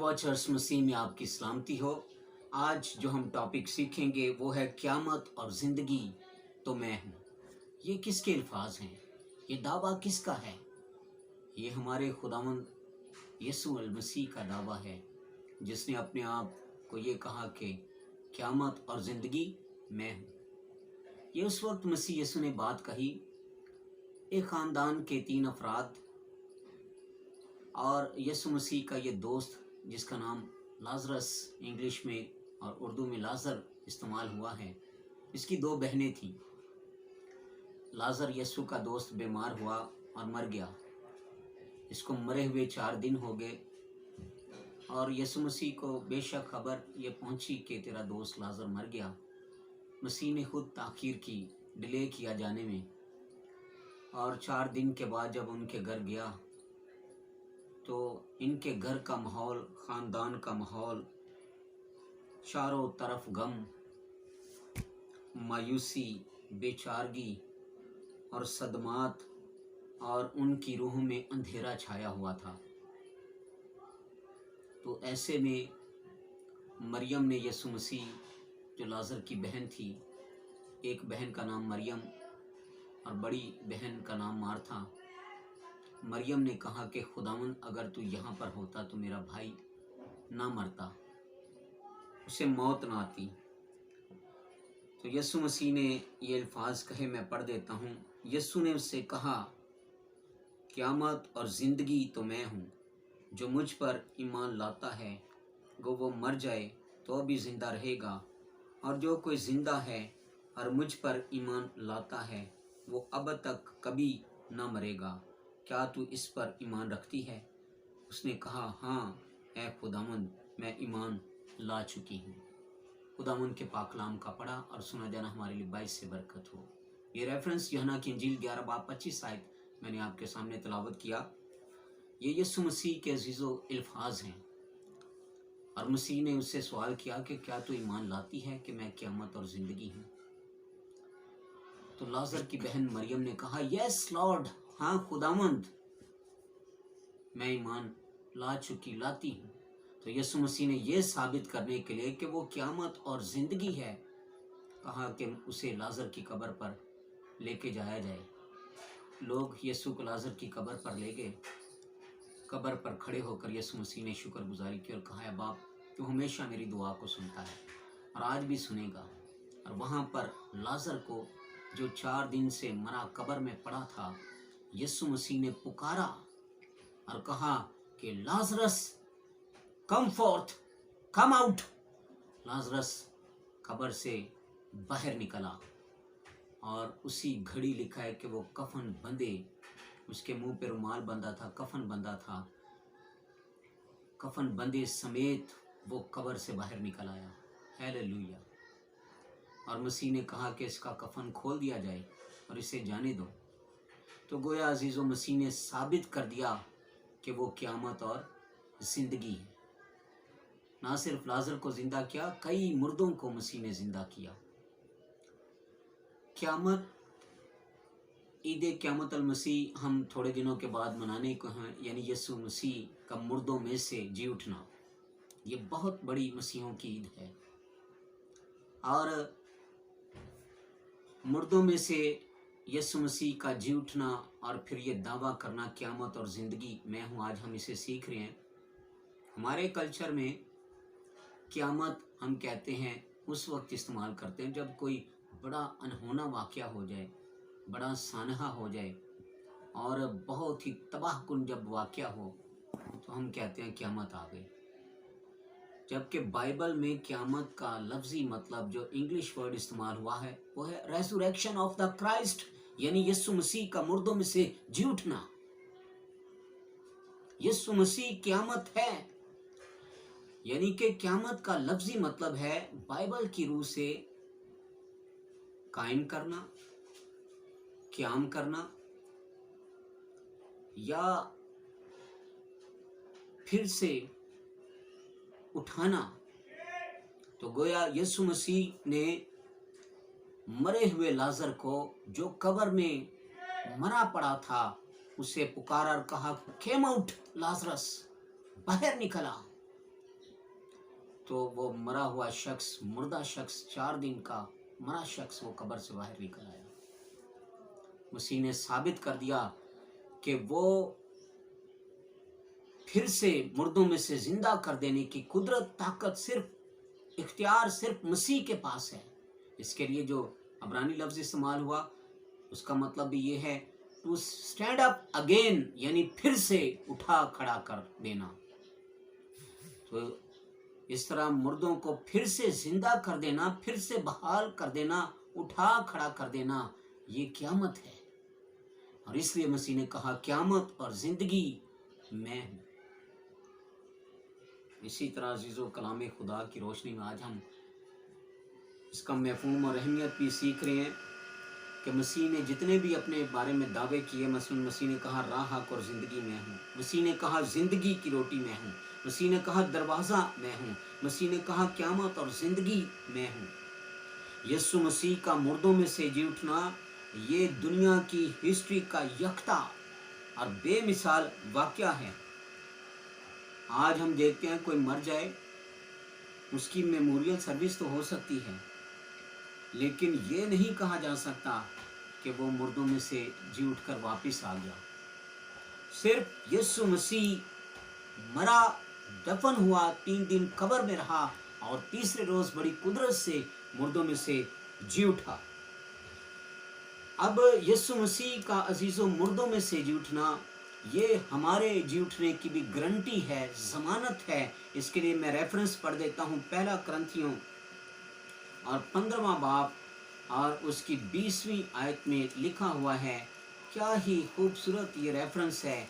Watchers, मसीह में आपकी सलामती हो। आज जो हम टॉपिक सीखेंगे वो है क़यामत और ज़िंदगी तो मैं हूँ। ये किसके अल्फाज हैं? ये दावा किसका है? ये हमारे खुदावंद यीशु अल मसीह का दावा है, जिसने अपने आप को ये कहा कि क़यामत और ज़िंदगी मैं हूँ। ये उस वक्त मसीह यीशु ने बात कही। एक ख़ानदान के 3 अफराद और यीशु मसीह का ये दोस्त, जिसका नाम लाजरस इंग्लिश में और उर्दू में लाजर इस्तेमाल हुआ है, इसकी 2 बहनें थीं। लाजर यीशु का दोस्त बीमार हुआ और मर गया। इसको मरे हुए 4 दिन हो गए और यीशु मसीह को बेशक खबर ये पहुंची कि तेरा दोस्त लाजर मर गया। मसीह ने खुद ताख़ीर की, डिले किया जाने में, और 4 दिन के बाद जब उनके घर गया तो इनके घर का माहौल, ख़ानदान का माहौल, चारों तरफ गम, मायूसी, बेचारगी और सदमात, और उनकी रूह में अंधेरा छाया हुआ था। तो ऐसे में मरियम ने यीशु मसीह, जो लाजर की बहन थी, एक बहन का नाम मरियम और बड़ी बहन का नाम मार्था, मरियम ने कहा कि खुदावंद, अगर तू यहाँ पर होता तो मेरा भाई ना मरता, उसे मौत ना आती। तो यीशु मसीह ने ये अल्फाज कहे, मैं पढ़ देता हूँ। यीशु ने उससे कहा, क़यामत और ज़िंदगी तो मैं हूँ। जो मुझ पर ईमान लाता है, वो मर जाए तो भी ज़िंदा रहेगा, और जो कोई ज़िंदा है और मुझ पर ईमान लाता है, वो अब तक कभी ना मरेगा। क्या तू इस पर ईमान रखती है? उसने कहा, हाँ ऐ खुदावंद, मैं ईमान ला चुकी हूँ। खुदावंद के पाक कलाम का पढ़ा और सुना जाना हमारे लिए बाइस से बरकत हो। ये रेफरेंस यूहन्ना की इंजील 11 बाब 25 आयत मैंने आपके सामने तिलावत किया। ये यीशु मसीह के अजीज़ो अल्फाज हैं। और मसीह ने उससे सवाल किया कि क्या तू ईमान लाती है कि मैं क़यामत और ज़िंदगी हूँ? तो लाजर की बहन मरियम ने कहा, यस लॉर्ड, हाँ खुदावंद, मैं ईमान लाती हूँ। तो यीशु मसीह ने यह साबित करने के लिए कि वो क़यामत और ज़िंदगी है, कहा कि उसे लाजर की कब्र पर लेके जाया जाए। लोग यीशु को लाजर की कब्र पर ले गए। कब्र पर खड़े होकर यीशु मसीह ने शुक्रगुजारी की और कहा, है बाप, तू हमेशा मेरी दुआ को सुनता है और आज भी सुनेगा। और वहाँ पर लाजर को, जो 4 दिन से मरा कब्र में पड़ा था, यीशु मसीह ने पुकारा और कहा कि लाजरस कम फोर्थ, कम आउट। लाजरस कब्र से बाहर निकला और उसी घड़ी लिखा है कि वो कफन बंधे, उसके मुंह पे रुमाल बंधा था, कफन बंधा था, कफन बंधे समेत वो कब्र से बाहर निकल आया। हालेलुया। और मसीह ने कहा कि इसका कफन खोल दिया जाए और इसे जाने दो। तो गोया अजीज़ों, मसीह ने साबित कर दिया कि वो क़यामत और ज़िंदगी है। ना सिर्फ लाजर को ज़िंदा किया, कई मुर्दों को मसीह ने ज़िंदा किया। क़यामत, ईद क़यामत अल मसीह हम थोड़े दिनों के बाद मनाने को हैं, यानी यीशु मसीह का मुर्दों में से जी उठना। ये बहुत बड़ी मसीहों की ईद है। और मुर्दों में से यीशु मसीह का जी उठना और फिर ये दावा करना, क़यामत और ज़िंदगी मैं हूँ, आज हम इसे सीख रहे हैं। हमारे कल्चर में क़यामत हम कहते हैं, उस वक्त इस्तेमाल करते हैं जब कोई बड़ा अनहोना वाक़या हो जाए, बड़ा सानहा हो जाए और बहुत ही तबाहकुन जब वाक़या हो, तो हम कहते हैं क़यामत आ गई। जबकि बाइबल में क़यामत का लफ्ज़ी मतलब, जो इंग्लिश वर्ड इस्तेमाल हुआ है, वो है रेज़रेक्शन ऑफ द क्राइस्ट, यानी यीशु मसीह का मुर्दों में से जी उठना। यीशु मसीह क़यामत है, यानी कि क़यामत का लफ्ज़ी मतलब है बाइबल की रूह से कायम करना, क़याम करना, या फिर से उठाना। तो गोया यीशु मसीह ने मरे हुए लाजर को, जो कब्र में मरा पड़ा था, उसे पुकारा और कहा, केम आउट लाजरस, बाहर निकला। तो वो मरा हुआ शख्स, मुर्दा शख्स, 4 दिन का मरा शख्स वो कब्र से बाहर निकल आया। मसीह ने साबित कर दिया कि वो फिर से मुर्दों में से जिंदा कर देने की कुदरत, ताकत, सिर्फ इख्तियार सिर्फ मसीह के पास है। इसके लिए जो अब्रानी लफ्ज इस्तेमाल हुआ उसका मतलब भी ये है टू स्टैंड अप अगेन, यानी फिर से उठा खड़ा कर देना। तो इस तरह मुर्दों को फिर से जिंदा कर देना, फिर से बहाल कर देना, उठा खड़ा कर देना, ये क़यामत है। और इसलिए मसीह ने कहा क़यामत और जिंदगी मैं हूं। इसी तरह अजीज़ो कलाम खुदा की रोशनी में आज हम इसका मफ़हूम और अहमियत भी सीख रहे हैं कि मसीह ने जितने भी अपने बारे में दावे किए, मसीह ने कहा राह, हक और ज़िंदगी मैं हूँ। मसीह ने कहा ज़िंदगी की रोटी मैं हूँ। मसीह ने कहा दरवाज़ा मैं हूँ। मसीह ने कहा क़यामत और ज़िंदगी मैं हूँ। यीशु मसीह का मुर्दों में से जी उठना ये दुनिया की हिस्ट्री का यकता और बेमिसाल वाक़या है। आज हम देखते हैं कोई मर जाए, उसकी मेमोरियल सर्विस तो हो सकती है, लेकिन ये नहीं कहा जा सकता कि वो मुर्दों में से जी उठकर वापस आ गया। सिर्फ यीशु मसीह मरा, दफन हुआ, 3 दिन कब्र में रहा और तीसरे रोज बड़ी कुदरत से मुर्दों में से जी उठा। अब यीशु मसीह का अजीजों मुर्दों में से जी उठना ये हमारे जी उठने की भी गारंटी है, जमानत है। इसके लिए मैं रेफरेंस पढ़ देता हूँ, 1 कुरिन्थियों और 15वां बाब और उसकी 20वीं आयत में लिखा हुआ है। क्या ही खूबसूरत ये रेफरेंस है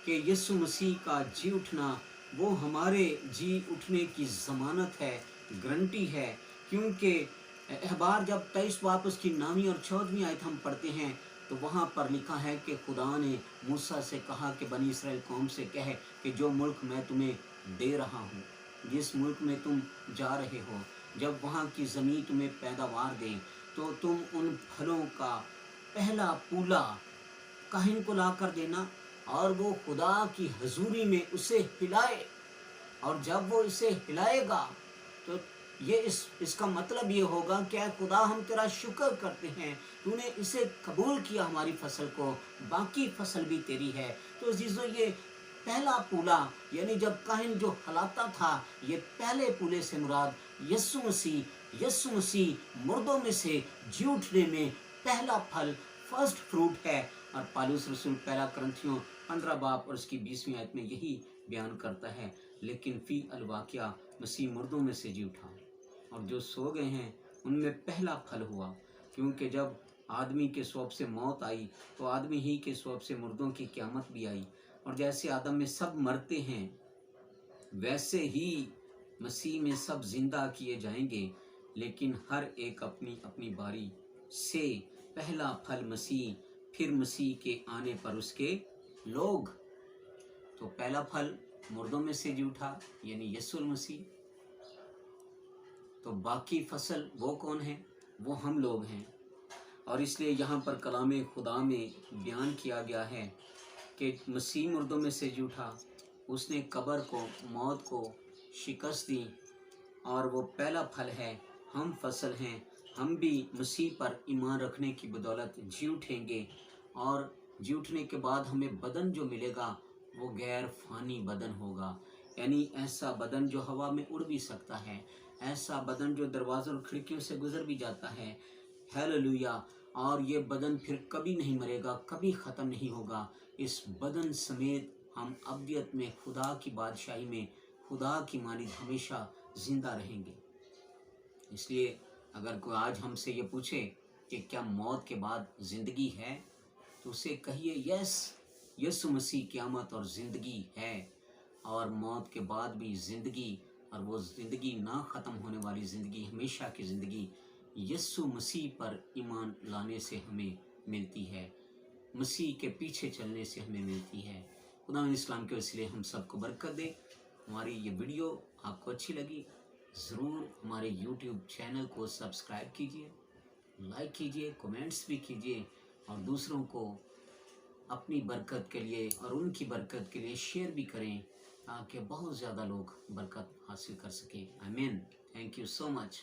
कि यीशु मसीह का जी उठना वो हमारे जी उठने की ज़मानत है, गारंटी है। क्योंकि अखबार जब 23 बाब उसकी 9वीं और 14वीं आयत हम पढ़ते हैं तो वहाँ पर लिखा है कि खुदा ने मूसा से कहा कि बनी इसराइल कौम से कहे कि जो मुल्क मैं तुम्हें दे रहा हूँ, जिस मुल्क में तुम जा रहे हो, जब वहाँ की ज़मीन तुम्हें पैदावार दे तो तुम उन फलों का पहला पूला काहिन को ला कर देना और वो खुदा की हजूरी में उसे हिलाए। और जब वो इसे हिलाएगा तो ये इसका मतलब ये होगा कि खुदा हम तेरा शुक्र करते हैं, तूने इसे कबूल किया हमारी फसल को, बाकी फसल भी तेरी है। तो अजीजों ये पहला पूला यानी जब काहिन जो हलाता था, ये पहले पूले से मुराद यीशु मसीह मुर्दों में से जी उठने में पहला फल, फर्स्ट फ्रूट है। और पौलुस रसूल 1 कुरिन्थियों 15 बाब और उसकी 20वीं आयत में यही बयान करता है। लेकिन फी अल वाक़या मसीह मुर्दों में से जी उठा और जो सो गए हैं उनमें पहला फल हुआ। क्योंकि जब आदमी के स्वभाव से मौत आई तो आदमी ही के स्वभाव से मुर्दों की क़यामत भी आई। और जैसे आदम में सब मरते हैं वैसे ही मसीह में सब जिंदा किए जाएंगे, लेकिन हर एक अपनी अपनी बारी से। पहला फल मसीह, फिर मसीह के आने पर उसके लोग। तो पहला फल मुर्दों में से जी उठा यानी यीशु मसीह। तो बाकी फसल वो कौन है? वो हम लोग हैं। और इसलिए यहाँ पर कलाम खुदा में बयान किया गया है कि मसीह मुर्दों में से जी उठा, उसने कब्र को, मौत को शिकस्त दी और वो पहला फल है। हम फसल हैं, हम भी मसीह पर ईमान रखने की बदौलत जी उठेंगे और जी उठने के बाद हमें बदन जो मिलेगा वो गैर फानी बदन होगा। यानी ऐसा बदन जो हवा में उड़ भी सकता है, ऐसा बदन जो दरवाज़ों और खिड़कियों से गुजर भी जाता है। हालेलुया। और ये बदन फिर कभी नहीं मरेगा, कभी ख़त्म नहीं होगा। इस बदन समेत हम अब्दियत में खुदा की बादशाही में खुदा की मानिद हमेशा ज़िंदा रहेंगे। इसलिए अगर कोई आज हमसे ये पूछे कि क्या मौत के बाद ज़िंदगी है, तो उसे कहिए यस, यीशु मसीह क़यामत और ज़िंदगी है और मौत के बाद भी ज़िंदगी। और वो ज़िंदगी ना ख़त्म होने वाली ज़िंदगी, हमेशा की ज़िंदगी यीशु मसीह पर ईमान लाने से हमें मिलती है, मसीह के पीछे चलने से हमें मिलती है। खुदा इस्लाम के वसीले हम सबको बरकत दे। हमारी ये वीडियो आपको अच्छी लगी, ज़रूर हमारे YouTube चैनल को सब्सक्राइब कीजिए, लाइक कीजिए, कमेंट्स भी कीजिए और दूसरों को अपनी बरकत के लिए और उनकी बरकत के लिए शेयर भी करें تاکہ بہت زیادہ لوگ برکت حاصل کر سکیں. آمین. Thank you so much.